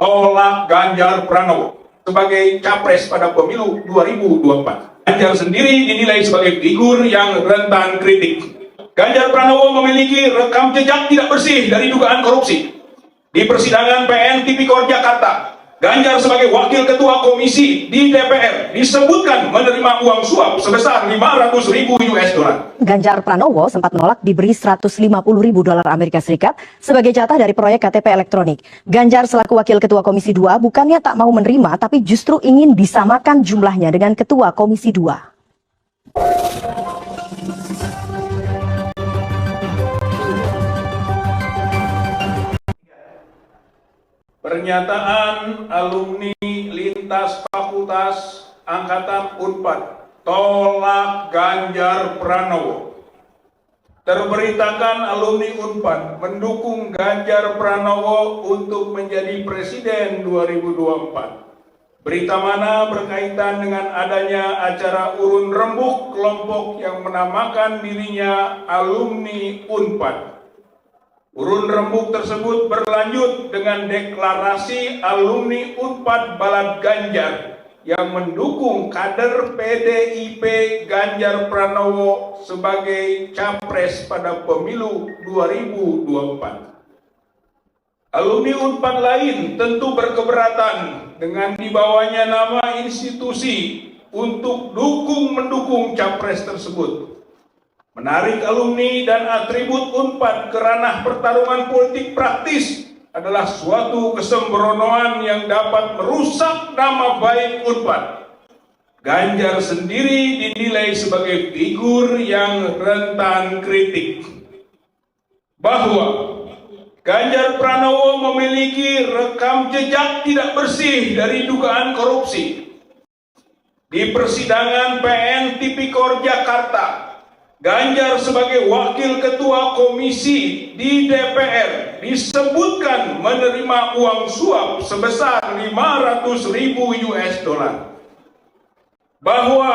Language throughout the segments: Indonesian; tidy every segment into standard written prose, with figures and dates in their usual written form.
tolak Ganjar Pranowo sebagai capres pada pemilu 2024. Ganjar sendiri dinilai sebagai figur yang rentan kritik. Ganjar Pranowo memiliki rekam jejak tidak bersih dari dugaan korupsi. Di persidangan PN Tipikor Jakarta, Ganjar sebagai wakil ketua komisi di DPR disebutkan menerima uang suap sebesar 500.000 US dollar. Ganjar Pranowo sempat menolak diberi 150.000 dolar Amerika Serikat sebagai jatah dari proyek KTP elektronik. Ganjar selaku wakil ketua komisi 2 bukannya tak mau menerima, tapi justru ingin disamakan jumlahnya dengan ketua komisi 2. Pernyataan alumni lintas fakultas Angkatan Unpad tolak Ganjar Pranowo. Terberitakan alumni Unpad mendukung Ganjar Pranowo untuk menjadi presiden 2024. Berita mana berkaitan dengan adanya acara urun rembuk kelompok yang menamakan dirinya alumni Unpad. Urun rembuk tersebut berlanjut dengan deklarasi alumni Unpad Balad Ganjar yang mendukung kader PDIP Ganjar Pranowo sebagai capres pada pemilu 2024. Alumni Unpad lain tentu berkeberatan dengan dibawanya nama institusi untuk mendukung capres tersebut. Menarik alumni dan atribut Unpad ke ranah pertarungan politik praktis adalah suatu kesembronoan yang dapat merusak nama baik Unpad. Ganjar sendiri dinilai sebagai figur yang rentan kritik. Bahwa Ganjar Pranowo memiliki rekam jejak tidak bersih dari dugaan korupsi. Di persidangan PN Tipikor Jakarta, Ganjar sebagai wakil ketua komisi di DPR disebutkan menerima uang suap sebesar 500.000 US dollar. Bahwa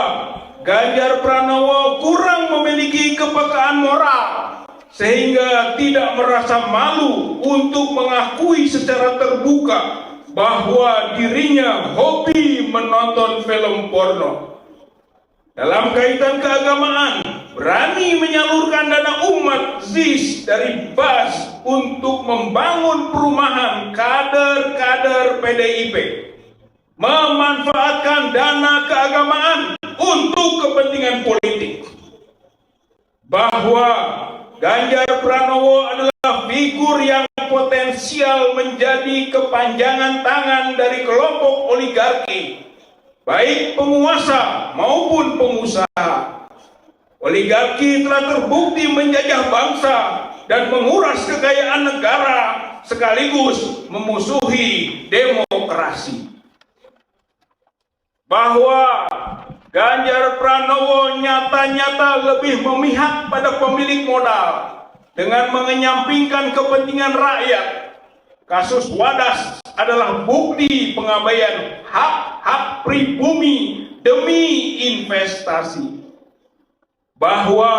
Ganjar Pranowo kurang memiliki kepekaan moral sehingga tidak merasa malu untuk mengakui secara terbuka bahwa dirinya hobi menonton film porno. Dalam kaitan keagamaan, berani menyalurkan dana umat ZIS dari BAS untuk membangun perumahan kader-kader PDIP, memanfaatkan dana keagamaan untuk kepentingan politik. Bahwa Ganjar Pranowo adalah figur yang potensial menjadi kepanjangan tangan dari kelompok oligarki, baik penguasa maupun pengusaha. Oligarki telah terbukti menjajah bangsa dan menguras kekayaan negara sekaligus memusuhi demokrasi. Bahwa Ganjar Pranowo nyata-nyata lebih memihak pada pemilik modal dengan mengenyampingkan kepentingan rakyat. Kasus Wadas adalah bukti pengabaian hak-hak pribumi demi investasi. Bahwa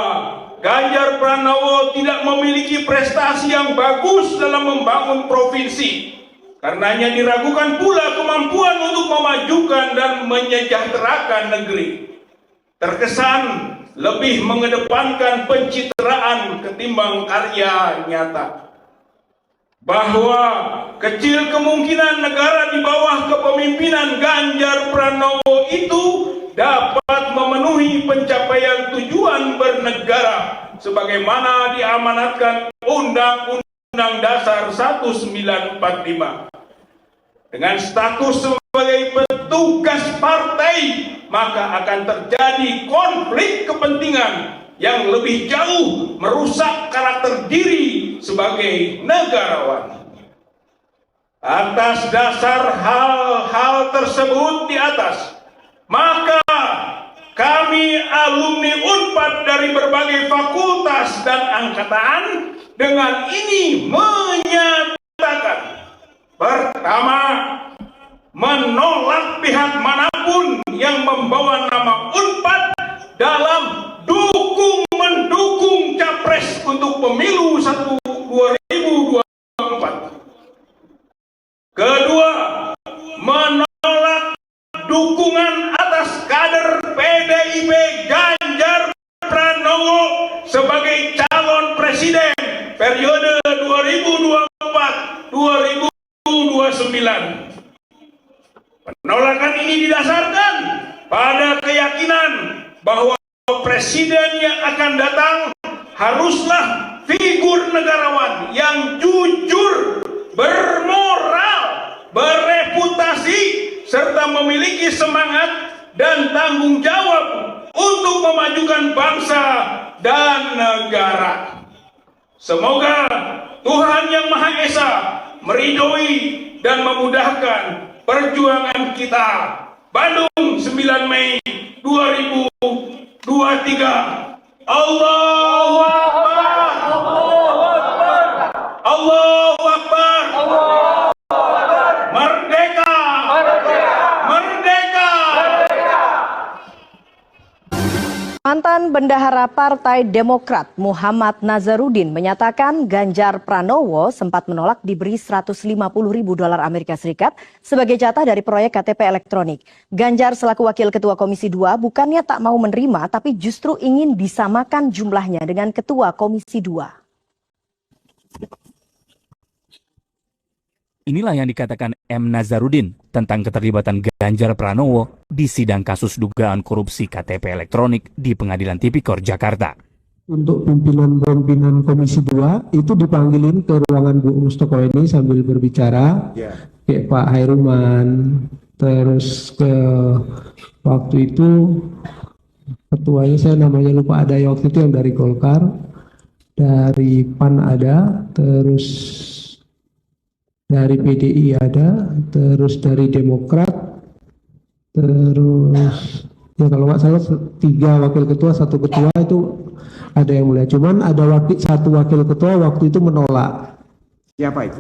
Ganjar Pranowo tidak memiliki prestasi yang bagus dalam membangun provinsi. Karenanya diragukan pula kemampuan untuk memajukan dan menyejahterakan negeri. Terkesan lebih mengedepankan pencitraan ketimbang karya nyata. Bahwa kecil kemungkinan negara di bawah kepemimpinan Ganjar Pranowo itu dapat memenuhi pencapaian tujuan bernegara sebagaimana diamanatkan Undang-Undang Dasar 1945. Dengan status sebagai petugas partai, maka akan terjadi konflik kepentingan yang lebih jauh merusak karakter diri sebagai negarawan. Atas dasar hal-hal tersebut di atas, maka kami alumni Unpad dari berbagai fakultas dan angkatan dengan ini menyatakan: pertama, menolak pihak manapun yang membawa nama Unpad dalam mendukung capres untuk pemilu 2024. Kedua, kedua, menolak dukungan atas kader PDIP Ganjar Pranowo sebagai calon presiden periode 2024-2029. Penolakan ini didasarkan pada keyakinan bahwa presiden yang akan datang haruslah figur negarawan yang jujur, bermoral, bereputasi, serta memiliki semangat dan tanggung jawab untuk memajukan bangsa dan negara. Semoga Tuhan Yang Maha Esa meridhoi dan memudahkan perjuangan kita. Bandung 9 Mei 2023. Allahu Akbar. Allahu Akbar. Merdeka. Merdeka. Mantan Bendahara Partai Demokrat Muhammad Nazarudin menyatakan Ganjar Pranowo sempat menolak diberi $150.000 Amerika Serikat sebagai jatah dari proyek KTP elektronik. Ganjar selaku Wakil Ketua Komisi 2 bukannya tak mau menerima tapi justru ingin disamakan jumlahnya dengan Ketua Komisi 2. Inilah yang dikatakan M. Nazarudin tentang keterlibatan Ganjar Pranowo di sidang kasus dugaan korupsi KTP elektronik di Pengadilan Tipikor Jakarta. Untuk pimpinan Komisi 2 itu dipanggilin ke ruangan Bu Mustoko ini sambil berbicara, kayak Pak Hairuman, terus ke waktu itu ketuanya saya namanya lupa, ada waktu itu yang dari Golkar, dari PAN ada, terus dari PDI ada, terus dari Demokrat, terus ya kalau nggak salah 3 wakil ketua, 1 ketua itu ada yang mulia. Cuman ada satu wakil ketua waktu itu menolak. Siapa itu?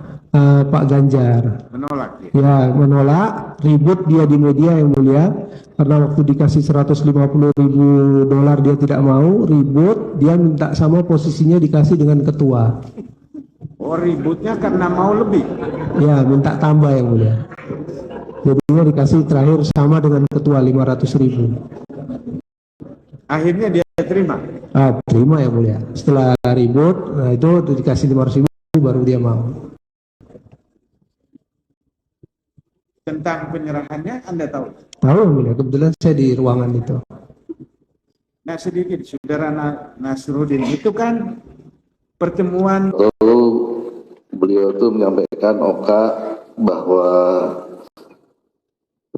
Pak Ganjar. Menolak dia? Ya menolak, ribut dia di media yang mulia, karena waktu dikasih $150.000 dia tidak mau, ribut, dia minta sama posisinya dikasih dengan ketua. Oh, ributnya karena mau lebih? Ya, minta tambah yang mulia. Jadinya dikasih terakhir sama dengan ketua 500.000. Akhirnya dia terima? Terima yang mulia. Setelah ribut, nah itu dikasih 500.000 baru dia mau. Tentang penyerahannya Anda tahu? Tahu yang mulia, kebetulan saya di ruangan itu. Nah sedikit, Saudara Nazarudin, itu kan pertemuan. Beliau itu menyampaikan Oka bahwa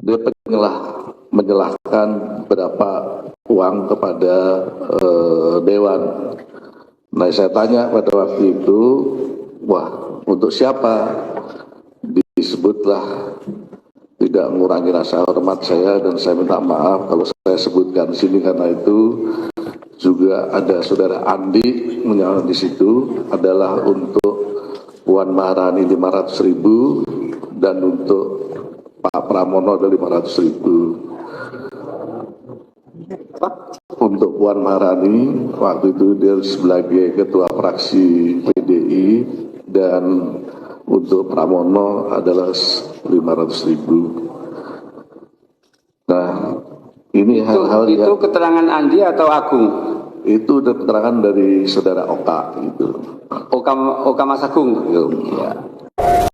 dia menyalahkan berapa uang kepada Dewan. Nah saya tanya pada waktu itu, wah untuk siapa? Disebutlah, tidak mengurangi rasa hormat saya, dan saya minta maaf kalau saya sebutkan di sini karena itu juga ada Saudara Andi menyalahkan di situ adalah untuk Puan Maharani 500.000 dan untuk Pak Pramono ada 500.000. Untuk Puan Maharani waktu itu dia sebagai ketua fraksi PDI dan untuk Pramono adalah 500.000. Nah ini hal-hal itu yang keterangan Andi atau Agung? itu keterangan dari Saudara Oka itu. Oka Mas Agung. Ya.